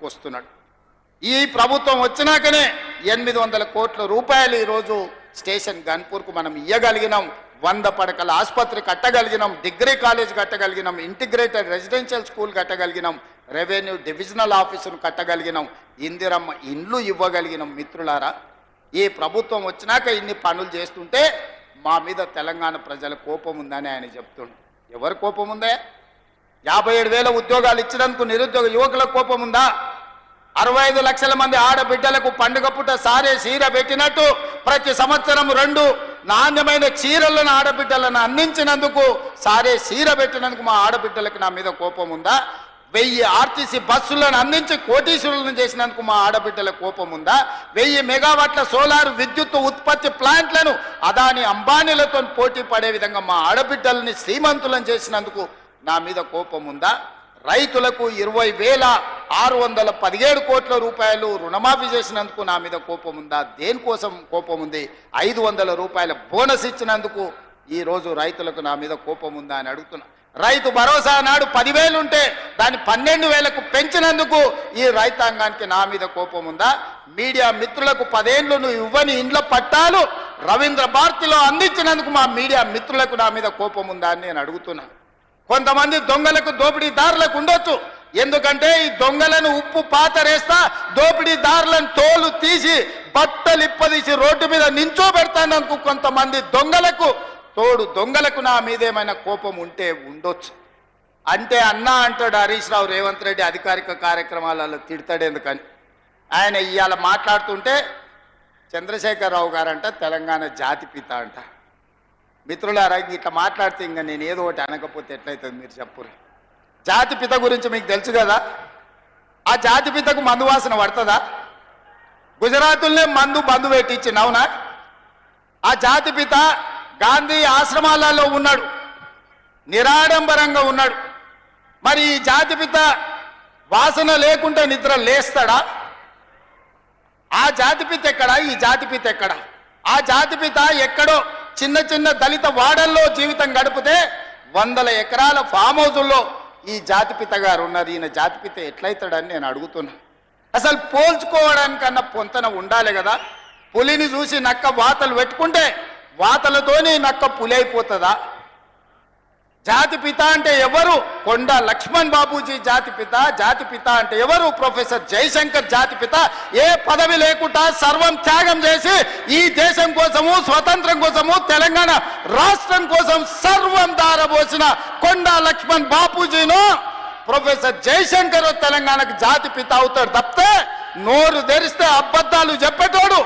వస్తున్నాడు. ఈ ప్రభుత్వం వచ్చినాకనే 800 కోట్ల రూపాయలు ఈరోజు స్టేషన్ గన్పూర్కు మనం ఇయ్యగలిగినాం. 100 పడకల ఆసుపత్రి కట్టగలిగినాం, డిగ్రీ కాలేజ్ కట్టగలిగినాం, ఇంటిగ్రేటెడ్ రెసిడెన్షియల్ స్కూల్ కట్టగలిగినాం, రెవెన్యూ డివిజనల్ ఆఫీసును కట్టగలిగినాం, ఇందిరమ్మ ఇండ్లు ఇవ్వగలిగినాం. మిత్రులారా, ఈ ప్రభుత్వం వచ్చినాక ఇన్ని పనులు చేస్తుంటే మా మీద తెలంగాణ ప్రజల కోపం ఉందని ఆయన చెప్తుండు. ఎవరి కోపం ఉందే? 57,000 ఉద్యోగాలు ఇచ్చినందుకు నిరుద్యోగ యువకులకు కోపం ఉందా? 65 లక్షల మంది ఆడబిడ్డలకు పండుగ పూట సారే చీర పెట్టినట్టు ప్రతి సంవత్సరం 2 నాణ్యమైన చీరలను ఆడబిడ్డలను అందించినందుకు, సారే చీర పెట్టినందుకు మా ఆడబిడ్డలకు నా మీద కోపం ఉందా? 1000 ఆర్టీసీ బస్సులను అందించి కోటీశ్వరులను చేసినందుకు మా ఆడబిడ్డల కోపం ఉందా? 1000 మెగావాట్ల సోలార్ విద్యుత్ ఉత్పత్తి ప్లాంట్లను అదాని అంబానీలతో పోటీ పడే విధంగా మా ఆడబిడ్డలని శ్రీమంతులను చేసినందుకు నా మీద కోపం ఉందా? రైతులకు 20,617 కోట్ల రూపాయలు రుణమాఫీ చేసినందుకు నా మీద కోపం ఉందా? దేనికోసం కోపం ఉంది? 500 రూపాయల బోనస్ ఇచ్చినందుకు ఈరోజు రైతులకు నా మీద కోపం ఉందా అని అడుగుతున్నా. రైతు భరోసా నాడు 10,000 ఉంటే దాన్ని 12,000కు పెంచినందుకు ఈ రైతాంగానికి నా మీద కోపం ఉందా? మీడియా మిత్రులకు 10 ఏళ్ళు నువ్వు ఇవ్వని ఇండ్ల పట్టాలు రవీంద్ర భారతిలో అందించినందుకు మా మీడియా మిత్రులకు నా మీద కోపం ఉందా అని నేను అడుగుతున్నా. కొంతమంది దొంగలకు దోపిడీదారులకు ఉండొచ్చు, ఎందుకంటే ఈ దొంగలను ఉప్పు పాతరేస్తా దోపిడీదారులను తోలు తీసి బట్టలు ఇప్పదీసి రోడ్డు మీద నించోబెడతానందుకు కొంతమంది దొంగలకు నా మీద ఏమైనా కోపం ఉంటే ఉండొచ్చు. అంటే అన్నా అంటాడు హరీష్ రావు రేవంత్ రెడ్డి అధికారిక కార్యక్రమాలలో తిడతాడు ఎందుకని. ఆయన ఇవాళ మాట్లాడుతుంటే చంద్రశేఖరరావు గారంట తెలంగాణ జాతిపిత అంట. మిత్రులారా, ఇట్లా మాట్లాడితే ఇంకా నేను ఏదో ఒకటి అనకపోతే ఎట్లయితుంది మీరు చెప్పురు. జాతిపిత గురించి మీకు తెలుసు కదా. ఆ జాతిపితకు మందు వాసన పడుతుందా? గుజరాతుల్నే బంధు పెట్టించింది, అవునా? ఆ జాతిపిత గాంధీ ఆశ్రమాలలో ఉన్నాడు, నిరాడంబరంగా ఉన్నాడు. మరి ఈ జాతిపిత వాసన లేకుండా నిద్ర లేస్తాడా? ఆ జాతిపిత ఎక్కడా? ఈ జాతిపిత ఎక్కడా? ఆ జాతిపిత ఎక్కడో చిన్న చిన్న దళిత వాడల్లో జీవితం గడిపితే 100 ఎకరాల ఫామ్ హౌజుల్లో ఈ జాతిపిత గారు ఉన్నారు. ఈయన జాతిపిత ఎట్లయితాడని నేను అడుగుతున్నా. అసలు పోల్చుకోవడానికన్నా పొంతన ఉండాలి కదా. పులిని చూసి నక్క వాతలు పెట్టుకుంటే వాతలతోనే నక్క పులి అయిపోతుందా? జాతిపిత అంటే ఎవరు? కొండా లక్ష్మణ్ బాబూజీ జాతిపిత అంటే ఎవరు? ప్రొఫెసర్ జయశంకర్ జాతిపిత. ఏ పదవి లేకుండా సర్వం త్యాగం చేసి ఈ దేశం కోసము, స్వతంత్రం కోసము, తెలంగాణ రాష్ట్రం కోసం సర్వం దారబోసిన కొండా లక్ష్మణ్ బాపూజీను ప్రొఫెసర్ జయశంకర్ తెలంగాణకు జాతిపిత అవుతాడు తప్పితే నోరు తెరిస్తే అబద్ధాలు చెప్పేటోడు,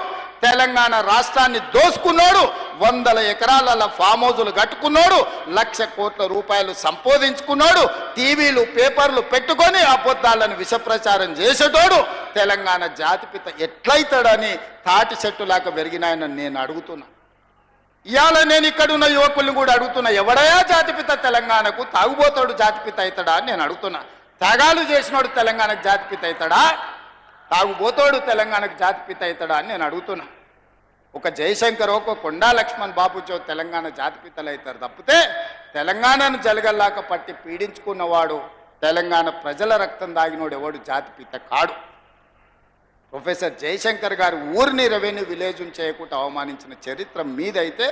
తెలంగాణ రాష్ట్రాన్ని దోసుకున్నాడు, 100 ఎకరాల ఫామ్ హౌజులు కట్టుకున్నాడు, 1,00,000 కోట్ల రూపాయలు సంపాదించుకున్నాడు, టీవీలు పేపర్లు పెట్టుకొని అబద్ధాలను విషప్రచారం చేసేటోడు తెలంగాణ జాతిపిత ఎట్లయితాడని తాటి చెట్టులాగా పెరిగినాయని నేను అడుగుతున్నా. ఇవాళ నేను ఇక్కడున్న యువకుల్ని కూడా అడుగుతున్నా, ఎవడయా జాతిపిత తెలంగాణకు? తాగుబోతాడు జాతిపిత అవుతాడా అని నేను అడుగుతున్నా. త్యాగాలు చేసినోడు తెలంగాణకు జాతిపిత అవుతాడా? తాగుబోతాడు తెలంగాణకు జాతిపిత అవుతాడా అని నేను అడుగుతున్నా. ఒక జయశంకర్, ఒక కొండా లక్ష్మణ్ బాబుజీ తెలంగాణ జాతిపితలు అవుతారు తప్పితే తెలంగాణను జలగల్లాక పట్టి పీడించుకున్నవాడు, తెలంగాణ ప్రజల రక్తం దాగినోడు ఎవడు జాతిపిత కాడు. ప్రొఫెసర్ జయశంకర్ గారు ఊరిని రెవెన్యూ విలేజ్ చేయకుండా అవమానించిన చరిత్ర మీదైతే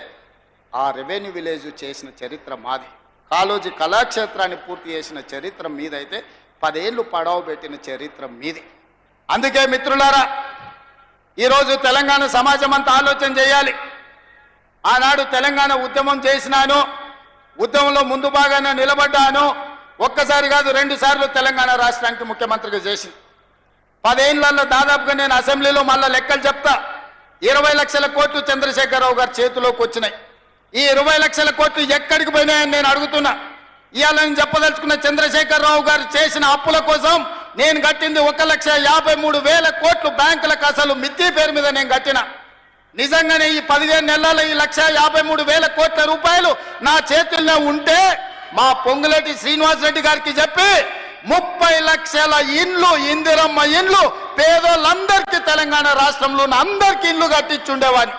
ఆ రెవెన్యూ విలేజ్ చేసిన చరిత్ర మాది. కాళోజీ కళాక్షేత్రాన్ని పూర్తి చేసిన చరిత్ర మీదైతే 10 ఏళ్ళు పడవ పెట్టిన చరిత్ర మీది. అందుకే మిత్రులారా, ఈరోజు తెలంగాణ సమాజం అంతా ఆలోచన చేయాలి. ఆనాడు తెలంగాణ ఉద్యమం చేసినాను, ఉద్యమంలో ముందు భాగానే నిలబడ్డాను. ఒక్కసారి కాదు 2 సార్లు తెలంగాణ రాష్ట్రానికి ముఖ్యమంత్రిగా చేసింది. 10 ఏళ్లలో దాదాపుగా నేను అసెంబ్లీలో మళ్ళా లెక్కలు చెప్తా. 20 లక్షల కోట్లు చంద్రశేఖరరావు గారి చేతిలోకి వచ్చినాయి. ఈ 20 లక్షల కోట్లు ఎక్కడికి పోయినాయని నేను అడుగుతున్నా. ఇవాళ నేను చెప్పదలుచుకున్న చంద్రశేఖరరావు గారు చేసిన అప్పుల కోసం నేను కట్టింది 1,53,000 కోట్లు బ్యాంకులకు అసలు మిత్తి పేరు మీద నేను కట్టిన. నిజంగానే ఈ 15 నెలల్లో ఈ 1,53,000 కోట్ల రూపాయలు నా చేతుల్లో ఉంటే మా పొంగులేటి శ్రీనివాసరెడ్డి గారికి చెప్పి 30 లక్షల ఇండ్లు, ఇందిరమ్మ ఇండ్లు పేదోళ్ళందరికీ తెలంగాణ రాష్ట్రంలో అందరికీ ఇండ్లు కట్టించుండేవాడిని.